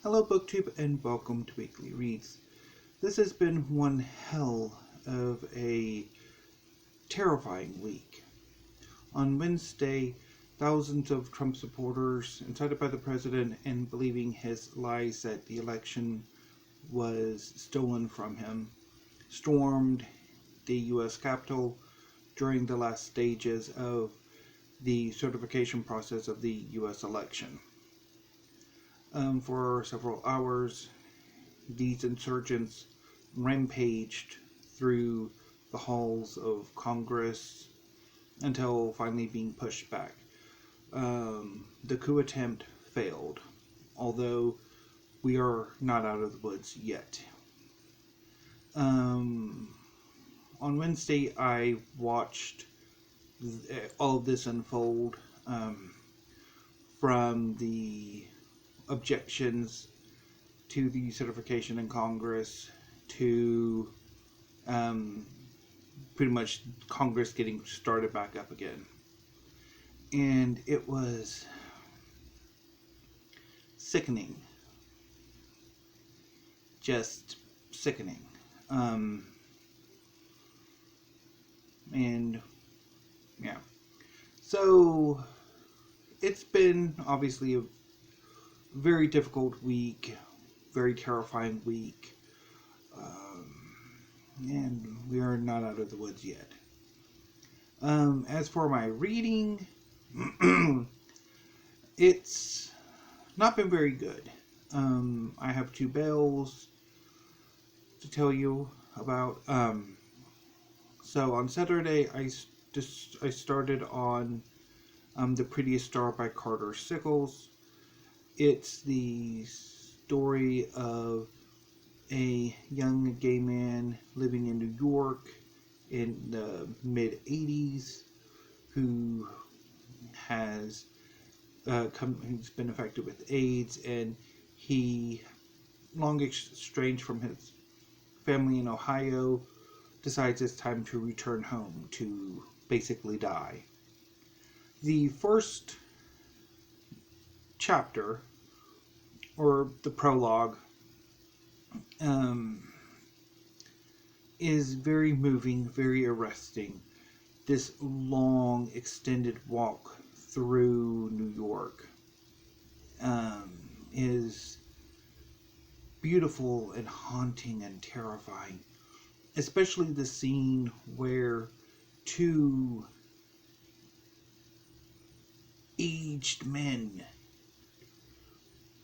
Hello BookTube and welcome to Weekly Reads. This has been one hell of a terrifying week. On Wednesday, thousands of Trump supporters, incited by the president and believing his lies that the election was stolen from him, stormed the U.S. Capitol during the last stages of the certification process of the U.S. election. For several hours, these insurgents rampaged through the halls of Congress until finally being pushed back. The coup attempt failed, although we are not out of the woods yet. On Wednesday, I watched all of this unfold, from the objections to the certification in Congress to pretty much Congress getting started back up again. And it was sickening. Just sickening. And yeah. So it's been obviously a very difficult week, very terrifying week, and we are not out of the woods yet. As for my reading, it's not been very good. I have two bails to tell you about. So on Saturday, I started on The Prettiest by Carter Sickels. It's the story of a young gay man living in New York in the mid-'80s who has who's been affected with AIDS, and he, long estranged from his family in Ohio, decides it's time to return home to basically die. The first chapter, or the prologue, is very moving, very arresting. This long, extended walk through New York is beautiful and haunting and terrifying, especially the scene where two aged men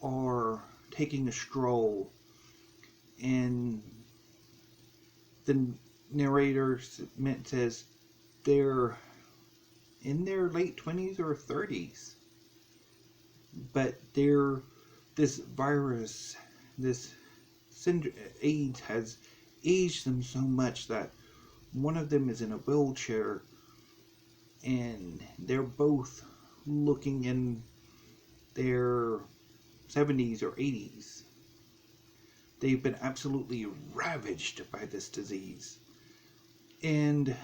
are taking a stroll, and the narrator says they're in their late 20s or 30s, but this virus, this AIDS has aged them so much that one of them is in a wheelchair, and they're both looking in their 70s or 80s. They've been absolutely ravaged by this disease. And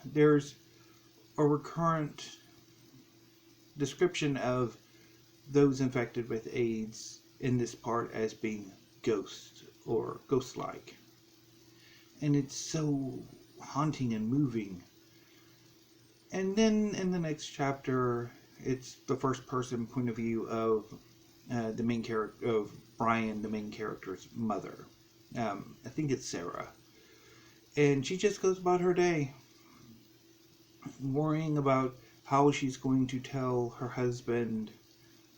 there's a recurrent description of those infected with AIDS in this part as being ghosts or ghost-like. And it's so haunting and moving. And then in the next chapter, it's the first person point of view of the main character, of Brian, the main character's mother. I think it's Sarah. And she just goes about her day, worrying about how she's going to tell her husband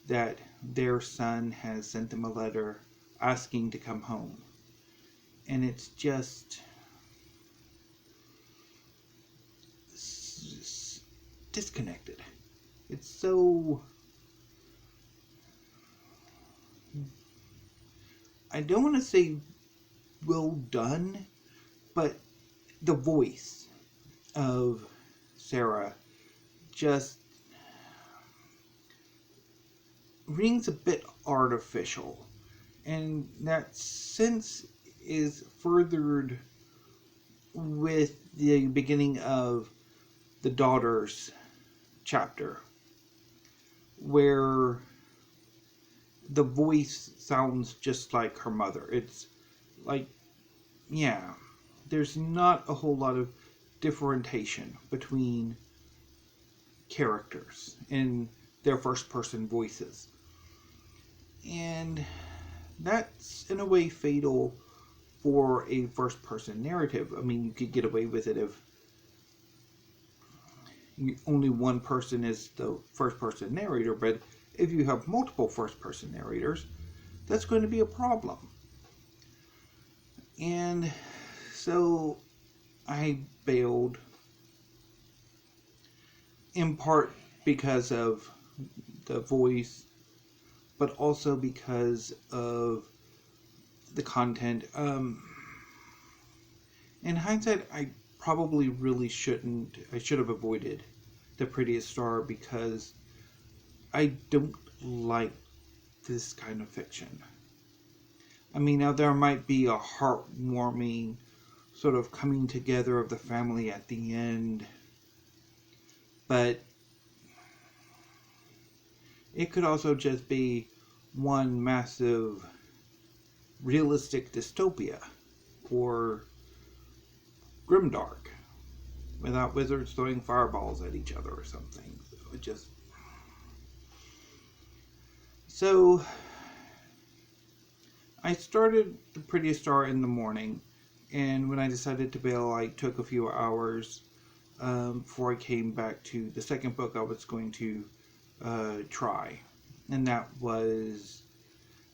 that their son has sent them a letter asking to come home. And it's just disconnected. It's so, I don't want to say well done, but the voice of Sarah just rings a bit artificial, and that sense is furthered with the beginning of the daughter's chapter, where the voice sounds just like her mother. It's like, yeah, there's not a whole lot of differentiation between characters in their first person voices. And that's in a way fatal for a first person narrative. I mean, you could get away with it if only one person is the first person narrator, but if you have multiple first person narrators, that's going to be a problem. And so I bailed, in part because of the voice, but also because of the content. In hindsight, I probably really shouldn't. I should have avoided The Prettiest Star because I don't like this kind of fiction. I mean, now there might be a heartwarming sort of coming together of the family at the end, but it could also just be one massive realistic dystopia or grimdark without wizards throwing fireballs at each other or something. So I started The Prettiest Star in the morning, and when I decided to bail, I took a few hours before I came back to the second book I was going to try, and that was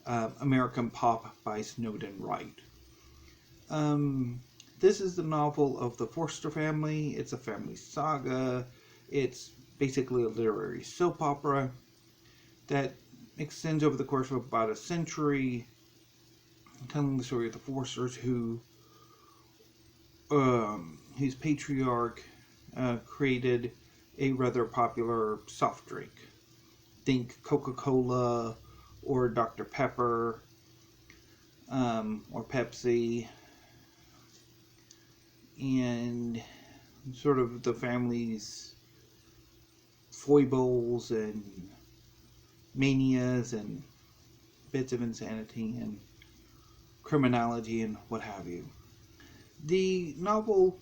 American Pop by Snowden Wright. This is the novel of the Forster family. It's a family saga. It's basically a literary soap opera that extends over the course of about a century, telling the story of the Forsters whose patriarch created a rather popular soft drink. Think Coca-Cola or Dr. Pepper or Pepsi, and sort of the family's foibles and manias and bits of insanity and criminality and what have you. The novel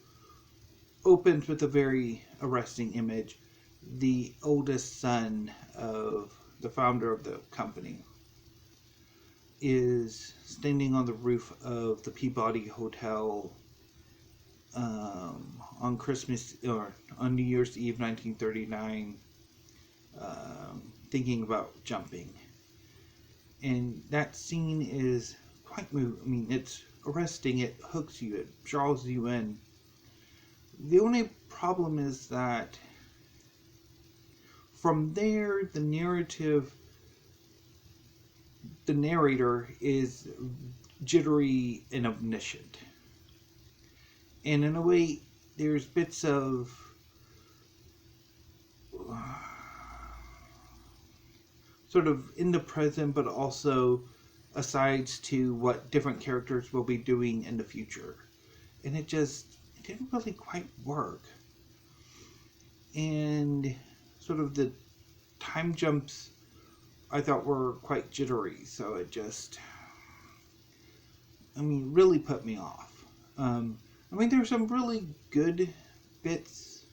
opens with a very arresting image. The oldest son of the founder of the company is standing on the roof of the Peabody Hotel on Christmas or on New Year's Eve 1939, thinking about jumping. And that scene is quite moving. I mean, it's arresting, it hooks you, it draws you in. The only problem is that from there, the narrator is jittery and omniscient. And in a way, there's bits of sort of in the present, but also asides to what different characters will be doing in the future. And it didn't really quite work. And sort of the time jumps I thought were quite jittery, so it really put me off. There's some really good bits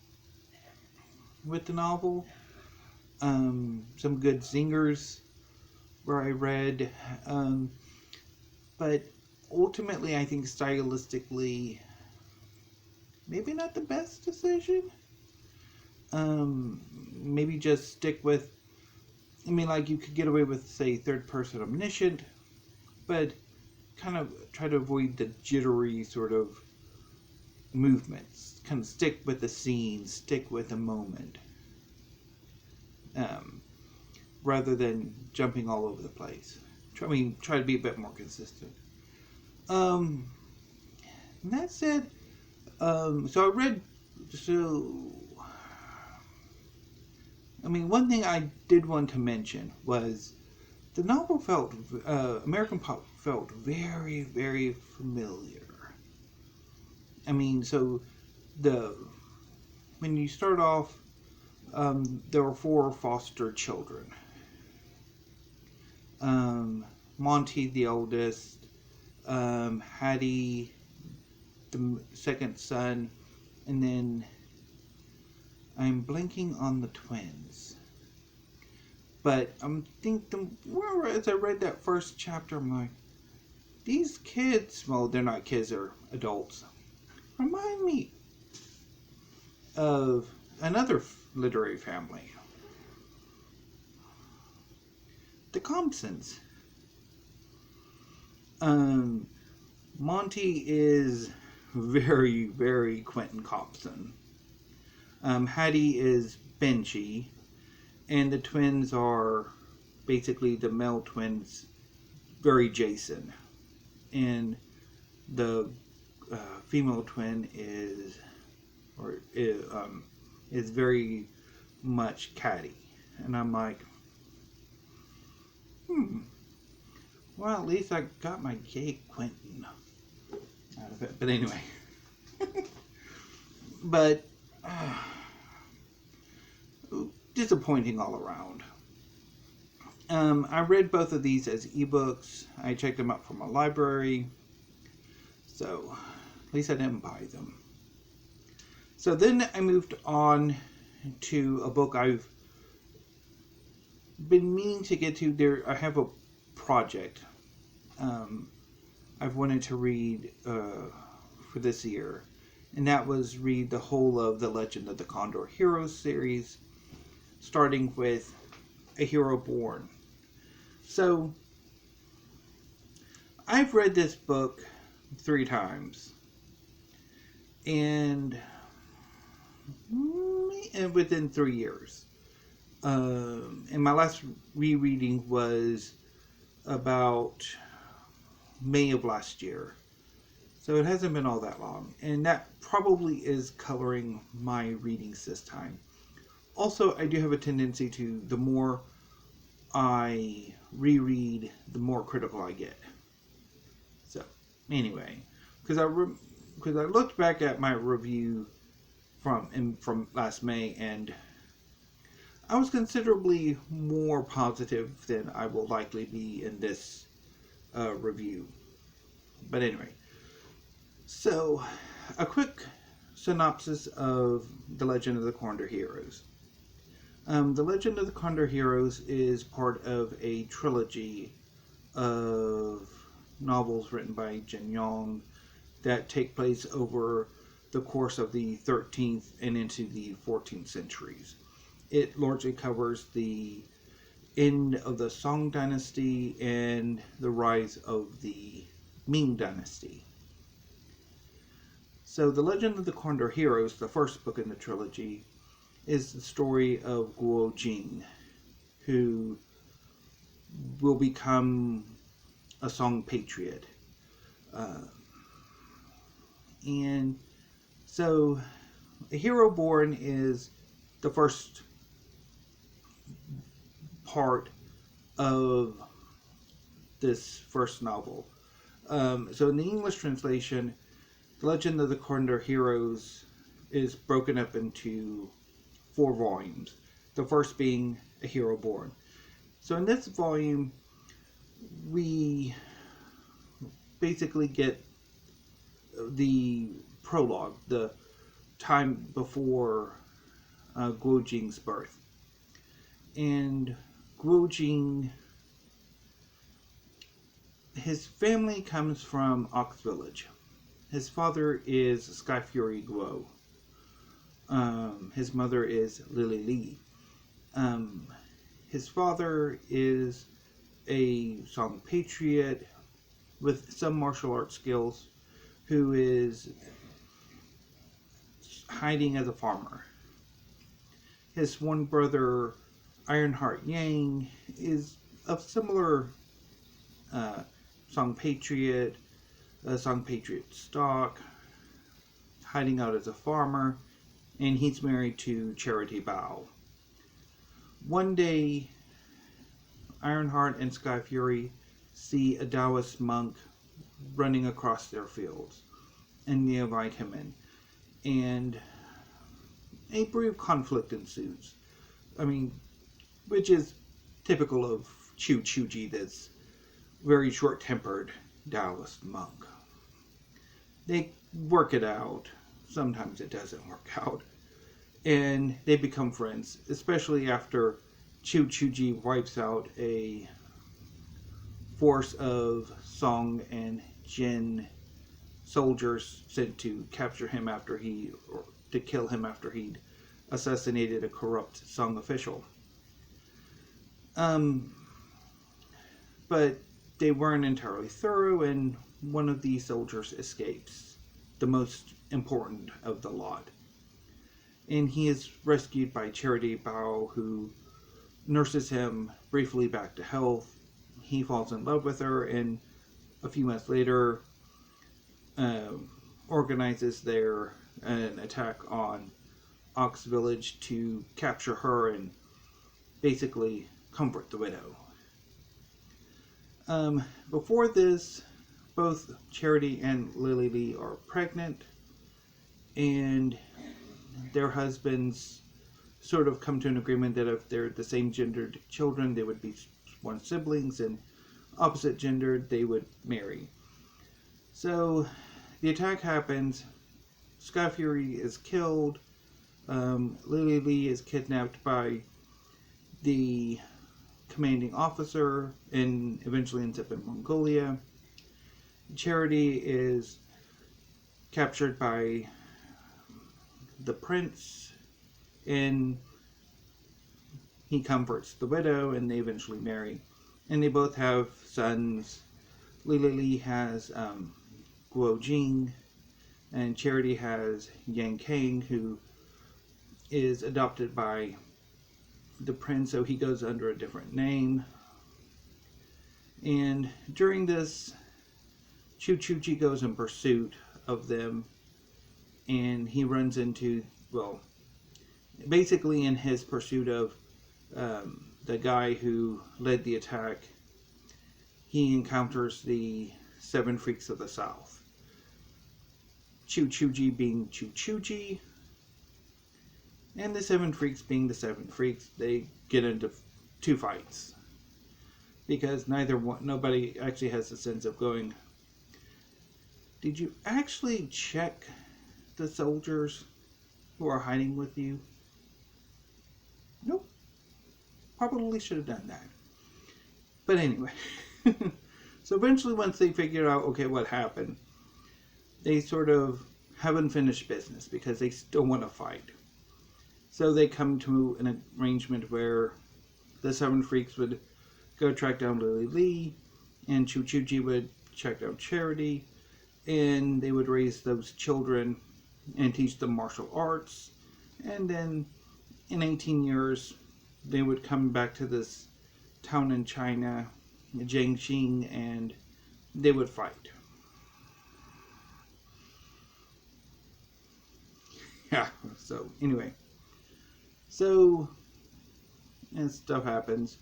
with the novel. Some good zingers where I read. But ultimately, I think stylistically, maybe not the best decision. Maybe just stick with, you could get away with, say, third person omniscient, but kind of try to avoid the jittery sort of movements. Kind of stick with the scene, stick with the moment, rather than jumping all over the place. Try to be a bit more consistent. And that said, one thing I did want to mention was the novel American Pop felt very, very familiar. When you start off, there were 4 foster children. Monty, the oldest, Hattie, the second son, and then I'm blanking on the twins. But as I read that first chapter, I'm like, these kids, well, they're not kids, they're adults, remind me of another literary family, the Compsons. Monty is very, very Quentin Compson. Hattie is Benji, and the twins are basically the male twins, very Jason, and the female twin is very much catty. And I'm like, well, at least I got my gay Quentin out of it. But anyway, but disappointing all around. I read both of these as ebooks. I checked them out from a library, so at least I didn't buy them. So then I moved on to a book I've been meaning to get to. I have a project I've wanted to read for this year, and that was read the whole of the Legend of the Condor Heroes series, starting with A Hero Born. So I've read this book 3 times, and within 3 years. And my last rereading was about May of last year. So it hasn't been all that long. And that probably is coloring my readings this time. Also, I do have a tendency to, the more I reread, the more critical I get. So, anyway, because I looked back at my review from last May, and I was considerably more positive than I will likely be in this review. But anyway, so a quick synopsis of The Legend of the Condor Heroes. The Legend of the Condor Heroes is part of a trilogy of novels written by Yong that take place over the course of the 13th and into the 14th centuries. It largely covers the end of the Song dynasty and the rise of the Ming dynasty. So The Legend of the Condor Heroes, the first book in the trilogy, is the story of Guo Jing, who will become a Song patriot. And so A Hero Born is the first part of this first novel. So in the English translation, The Legend of the Condor Heroes is broken up into 4 volumes. The first being A Hero Born. So in this volume, we basically get the prologue, the time before Guo Jing's birth. And Guo Jing, his family comes from Ox Village. His father is Sky Fury Guo. His mother is Lily Li. His father is a Song patriot with some martial arts skills who is hiding as a farmer. His one brother, Ironheart Yang, is of similar Song patriot stock, hiding out as a farmer, and he's married to Charity Bao. One day, Ironheart and Sky Fury see a Taoist monk running across their fields, and they invite him in. And a brief conflict ensues. Which is typical of Chuji, this very short-tempered Taoist monk. They work it out. Sometimes it doesn't work out. And they become friends, especially after Chuji wipes out a force of Song and Jin soldiers sent to capture him or to kill him after he'd assassinated a corrupt Song official. But they weren't entirely thorough, and one of the soldiers escapes, the most important of the lot. And he is rescued by Charity Bao, who nurses him briefly back to health. He falls in love with her, and a few months later organizes an attack on Ox Village to capture her and basically comfort the widow. Before this, both Charity and Lily Lee are pregnant, and their husbands sort of come to an agreement that if they're the same gendered children, they would be sworn siblings, and opposite gendered, they would marry. So the attack happens. Sky Fury is killed. Lily Lee is kidnapped by the commanding officer and eventually ends up in Mongolia. Charity is captured by the prince, and he comforts the widow, and they eventually marry. And they both have sons. Lily Lee has Guo Jing, and Charity has Yang Kang, who is adopted by the prince, so he goes under a different name. And during this, Chuji goes in pursuit of them, and he runs into, basically in his pursuit of the guy who led the attack, he encounters the 7 Freaks of the South. Chuji being Chuji, and the 7 Freaks being the 7 Freaks. They get into 2 fights because nobody actually has the sense of going, did you actually check the soldiers who are hiding with you? Nope. Probably should have done that. But anyway. So eventually, once they figure out, okay, what happened, they sort of have unfinished business because they still want to fight. So they come to an arrangement where the 7 Freaks would go track down Lily Lee, and Chuji would check out Charity, and they would raise those children and teach them martial arts. And then in 18 years, they would come back to this town in China, Jiangxing, and they would fight. Yeah, so anyway. So, and stuff happens.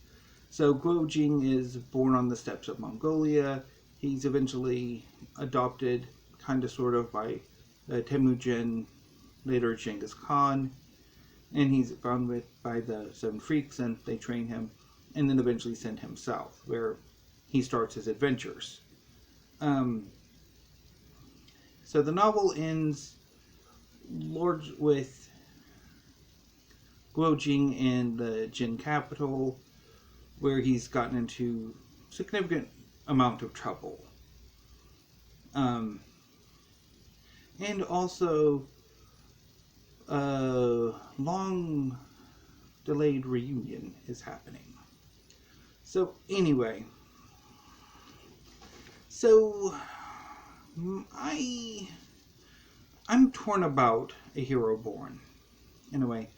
So Guo Jing is born on the steppes of Mongolia. He's eventually adopted, kind of sort of, by Temujin, later Genghis Khan. And he's found by the 7 Freaks, and they train him, and then eventually send him south, where he starts his adventures. So the novel ends with Guo Jing in the Jin capital, where he's gotten into significant amount of trouble. And also a long delayed reunion is happening. So anyway, I'm torn about A Hero Born. Anyway,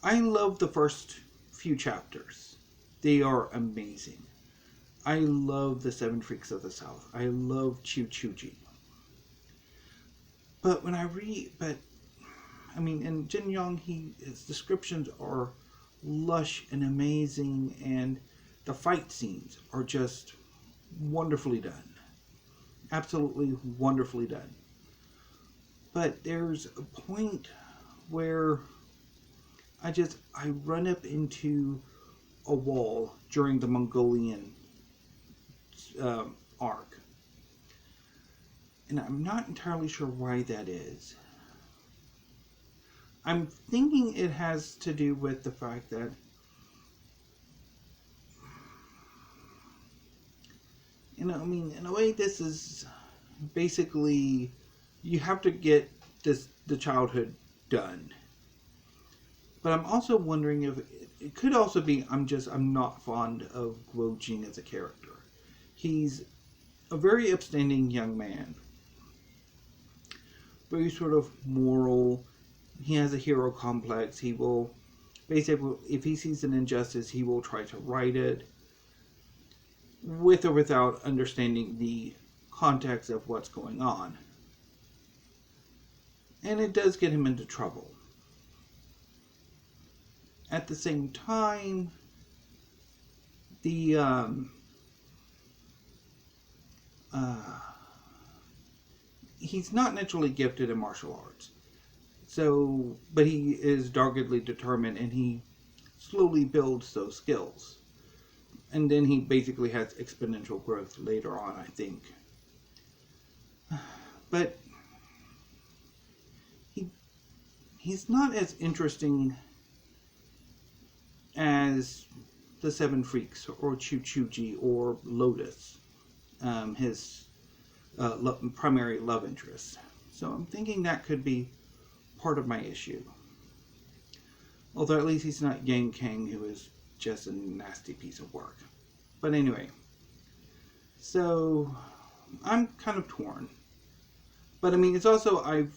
I love the first few chapters. They are amazing. I love the 7 Freaks of the South. I love Chuji. But when I read, in Jin Yong, his descriptions are lush and amazing, and the fight scenes are just wonderfully done. Absolutely wonderfully done. But there's a point where I run up into a wall during the Mongolian arc. And I'm not entirely sure why that is. I'm thinking it has to do with the fact that in a way, this is basically, you have to get the childhood done. But I'm also wondering if it could also be I'm not fond of Guo Jing as a character. He's a very upstanding young man, very sort of moral. He has a hero complex. He will basically, if he sees an injustice, he will try to right it, with or without understanding the context of what's going on. And it does get him into trouble. At the same time, he's not naturally gifted in martial arts. So, but he is doggedly determined, and he slowly builds those skills. And then he basically has exponential growth later on, I think. But he's not as interesting as the Seven Freaks or Chuchuji or Lotus, his primary love interest. So I'm thinking that could be part of my issue. Although at least he's not Yang Kang, who is just a nasty piece of work. But anyway, so I'm kind of torn. But I mean, it's also,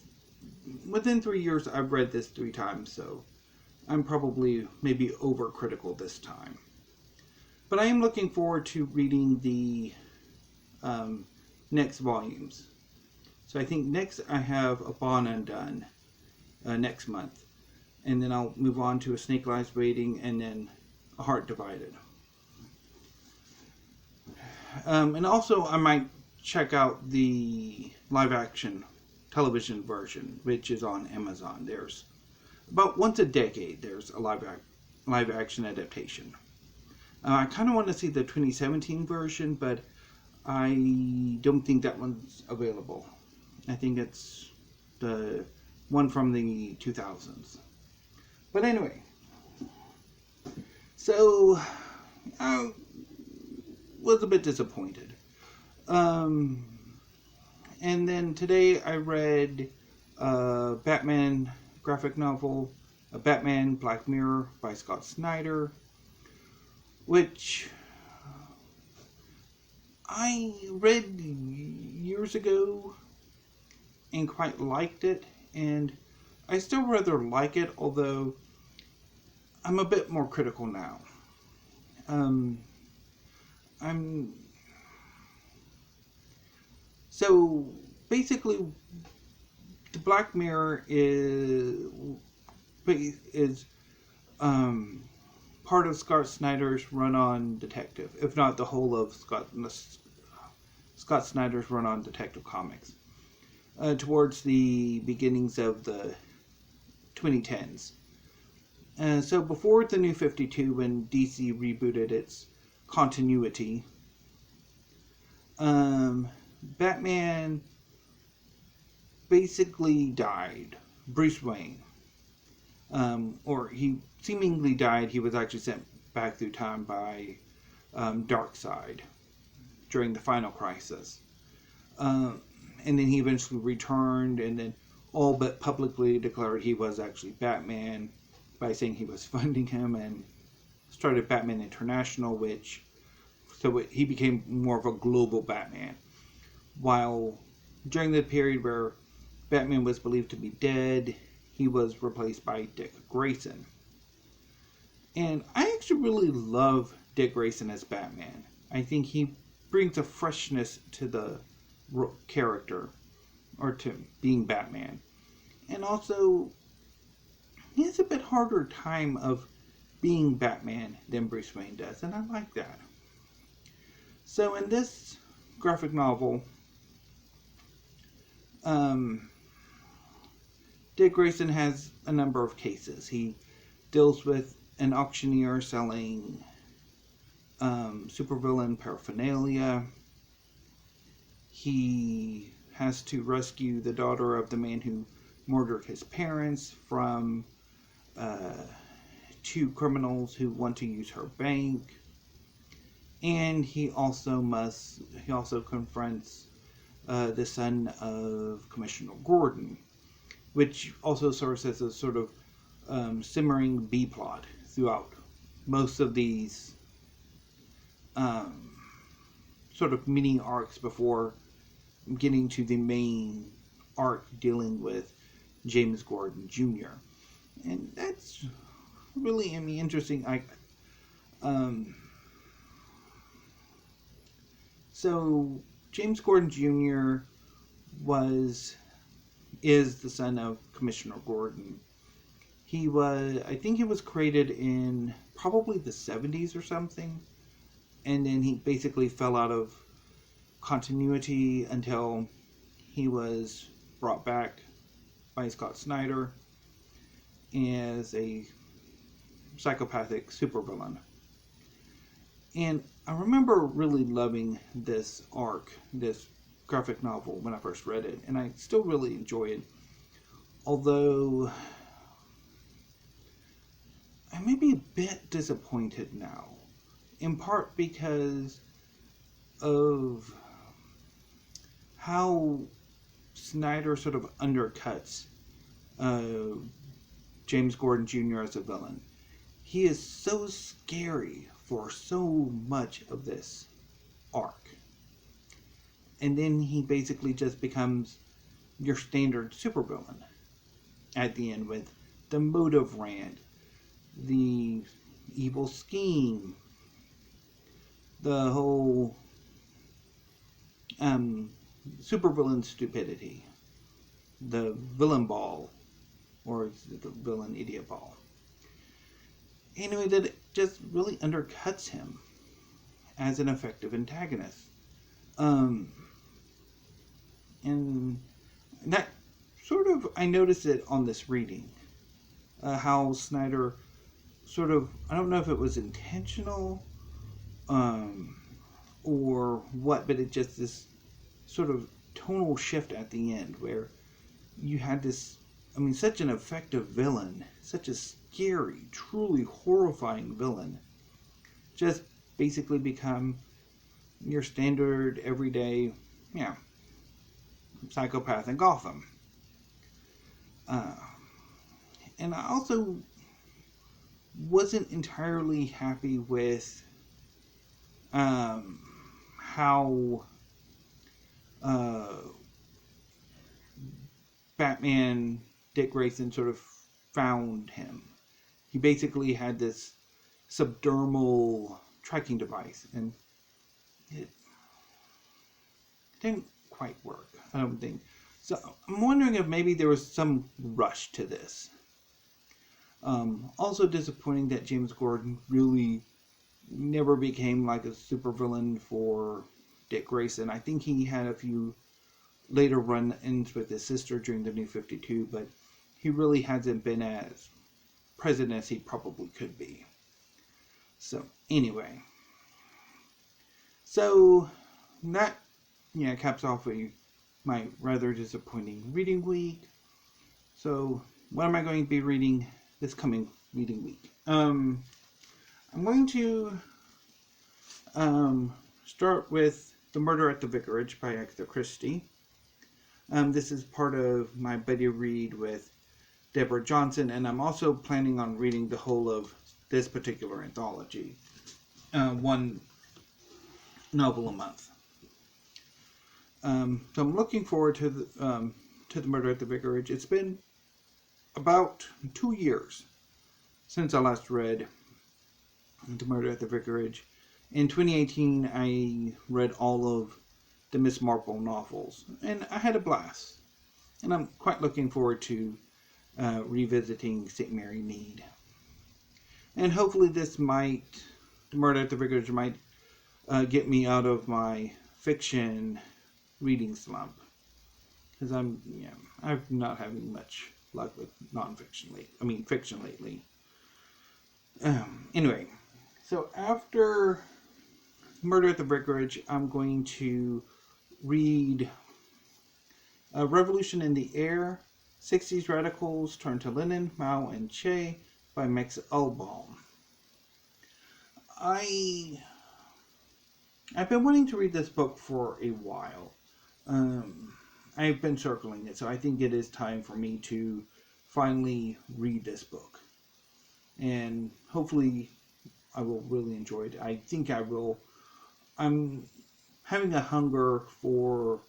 within 3 years, I've read this 3 times, so I'm probably maybe overcritical this time. But I am looking forward to reading the next volumes. So I think next I have A Bond Undone next month. And then I'll move on to A Snake Lies Waiting, and then A Heart Divided. And also I might check out the live-action television version, which is on Amazon. There's about once a decade there's a live-action adaptation. I kind of want to see the 2017 version, but I don't think that one's available. I think it's the one from the 2000s. But anyway, so I was a bit disappointed. And then today I read a Batman graphic novel, a Batman Black Mirror by Scott Snyder, which I read years ago and quite liked it, and I still rather like it, although I'm a bit more critical now. So basically, the Black Mirror is part of Scott Snyder's run-on detective, if not the whole of Scott Snyder's run-on detective comics, towards the beginnings of the 2010s. So before the New 52, when DC rebooted its continuity, Batman basically died. Bruce Wayne. Or he seemingly died. He was actually sent back through time by Darkseid during the Final Crisis. And then he eventually returned, and then all but publicly declared he was actually Batman by saying he was funding him, and started Batman International, he became more of a global Batman. While during the period where Batman was believed to be dead, he was replaced by Dick Grayson. And I actually really love Dick Grayson as Batman. I think he brings a freshness to the character, or to being Batman. And also, he has a bit harder time of being Batman than Bruce Wayne does, and I like that. So in this graphic novel, Dick Grayson has a number of cases. He deals with an auctioneer selling supervillain paraphernalia. He has to rescue the daughter of the man who murdered his parents from two criminals who want to use her bank. And he also confronts the son of Commissioner Gordon, which also serves as a sort of simmering B plot throughout most of these sort of mini arcs before getting to the main arc dealing with James Gordon Jr. And that's really, interesting. So James Gordon Jr. is the son of Commissioner Gordon. I think he was created in probably the 70s or something, and then he basically fell out of continuity until he was brought back by Scott Snyder as a psychopathic supervillain. And I remember really loving this arc, this graphic novel, when I first read it, and I still really enjoy it. Although I may be a bit disappointed now, in part because of how Snyder sort of undercuts James Gordon Jr. as a villain. He is so scary for so much of this arc. And then he basically just becomes your standard supervillain at the end with the motive rant, the evil scheme, the whole supervillain stupidity, the villain ball, or the villain idiot ball. Anyway, that it just really undercuts him as an effective antagonist. And that sort of, I noticed it on this reading, how Snyder sort of, I don't know if it was intentional or what, but it just this sort of tonal shift at the end where you had this, such an effective villain, such a scary, truly horrifying villain, just basically become your standard, everyday, psychopath in Gotham. And I also wasn't entirely happy with how Batman Dick Grayson sort of found him. He basically had this subdermal tracking device, and it didn't quite work, I don't think. So I'm wondering if maybe there was some rush to this. Also disappointing that James Gordon really never became like a supervillain for Dick Grayson. I think he had a few later run-ins with his sister during the New 52, but he really hasn't been as present as he probably could be. So anyway, so that caps off my rather disappointing reading week. So what am I going to be reading this coming reading week? I'm going to start with The Murder at the Vicarage by Agatha Christie. This is part of my buddy read with Deborah Johnson, and I'm also planning on reading the whole of this particular anthology, one novel a month. So I'm looking forward to the Murder at the Vicarage. It's been about 2 years since I last read The Murder at the Vicarage. In 2018, I read all of the Miss Marple novels, and I had a blast. And I'm quite looking forward to revisiting St. Mary Mead. And hopefully The Murder at the Vicarage might get me out of my fiction reading slump. Because I'm not having much luck with fiction lately. Anyway, so after Murder at the Vicarage, I'm going to read Revolution in the Air, 60s Radicals Turn to Lenin, Mao and Che by Max Elbaum. I've been wanting to read this book for a while. I've been circling it, so I think it is time for me to finally read this book. And hopefully I will really enjoy it. I think I will. I'm having a hunger for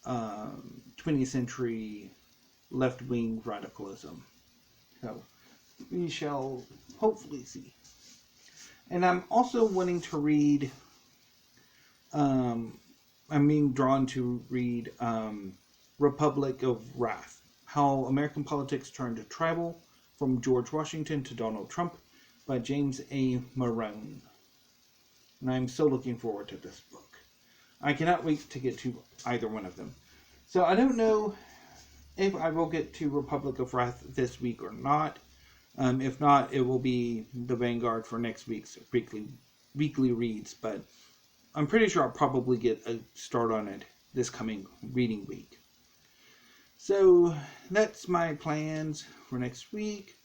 20th century left-wing radicalism. So we shall hopefully see. And I'm also wanting to read, I'm being drawn to read Republic of Wrath, How American Politics Turned Tribal from George Washington to Donald Trump by James A. Morone. And I'm so looking forward to this book. I cannot wait to get to either one of them. So I don't know if I will get to Republic of Wrath this week or not. If not, it will be the vanguard for next week's weekly reads. But I'm pretty sure I'll probably get a start on it this coming reading week. So that's my plans for next week.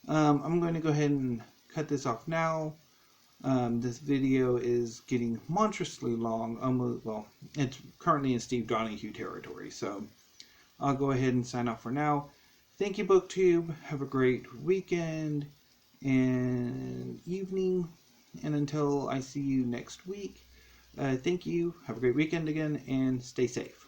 I'm going to go ahead and cut this off now. This video is getting monstrously long. Well, it's currently in Steve Donahue territory, so I'll go ahead and sign off for now. Thank you, BookTube. Have a great weekend and evening, and until I see you next week, thank you. Have a great weekend again, and stay safe.